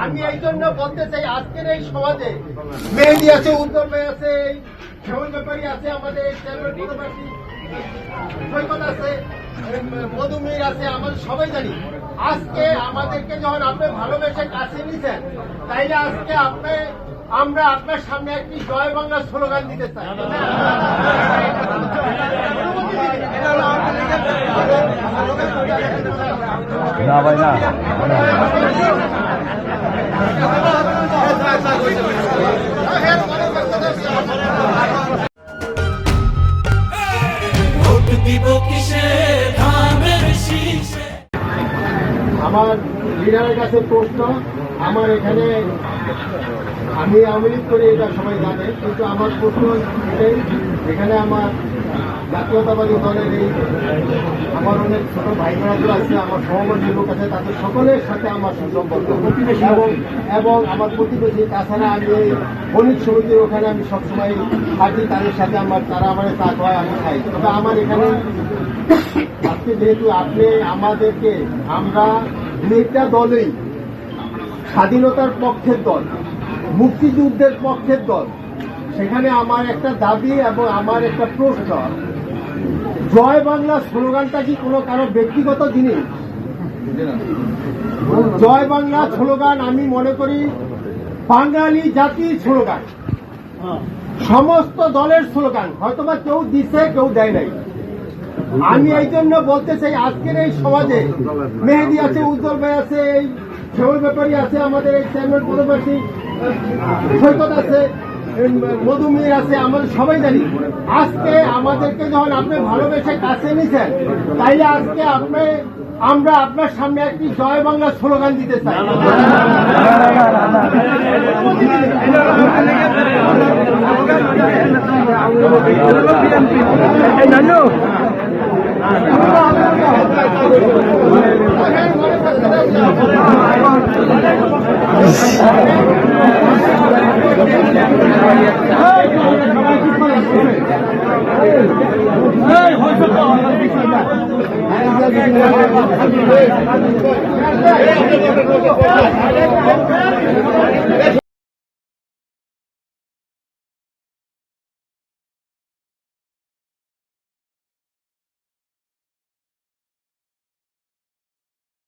আমি এই জন্য বলতে চাই আজকের এই সমাজে মেহেদী আছে, উজ্জ্বল ভাই আছে, শ্যামল ব্যাপারী আছে, আমাদের সৈকত আছে, মধুমির আছে, আমাদের সবাই জানি। আজকে আমাদেরকে যখন আপনি ভালোবেসে কাছে নিয়েছেন, তাইলে আজকে আমরা আপনার সামনে একটি জয় বাংলা স্লোগান দিতে চাই। না ভাই না, আমার লিডারের কাছে প্রশ্ন, আমার এখানে আমি আওয়ামী লীগ করি, এটা সবাই জানে, কিন্তু আমার প্রশ্ন এটাই, এখানে আমার জাতীয়তাবাদী দলের আমার অনেক ছোট ভাই বোনেরা আছে, আমার সহমর্মী লোক আছে, তাদের সকলের সাথে আমার সুসম্পর্ক এবং আমার প্রতিবেশী। তাছাড়া আমি এই বণিক সমিতির ওখানে আমি সবসময় থাকি, তাদের সাথে তারা আমার চা খাওয়ায়, আমি খাই। তবে আমার এখানে আজকে যেহেতু আপনি আমাদেরকে, আমরা দুইটা দলই স্বাধীনতার পক্ষের দল, মুক্তিযুদ্ধের পক্ষের দল, সেখানে আমার একটা দাবি এবং আমার একটা প্রশ্ন, জয় বাংলা স্লোগানটা কি কোনো কারো ব্যক্তিগত জিনিস? জয় বাংলা স্লোগান আমি মনে করি বাঙালি জাতির স্লোগান, সমস্ত দলের স্লোগান। হয়তোবা কেউ দিচ্ছে, কেউ দেয় নাই। আমি এই জন্য বলতে চাই আজকের এই সমাজে মেহেদী আছে, উজ্জ্বল ভাই আছে, শ্যামল ব্যাপারী আছে, আমাদের এই চেয়ারম্যান পদপ্রার্থী সৈকত আছে, মধুমির আছে, আমাদের সবাই জানি। আজকে আমাদেরকে যখন আপনি ভালোবেসে কাছে নিয়েছেন, তাইলে আজকে আমরা আপনার সামনে একটি জয় বাংলা স্লোগান দিতে চাই।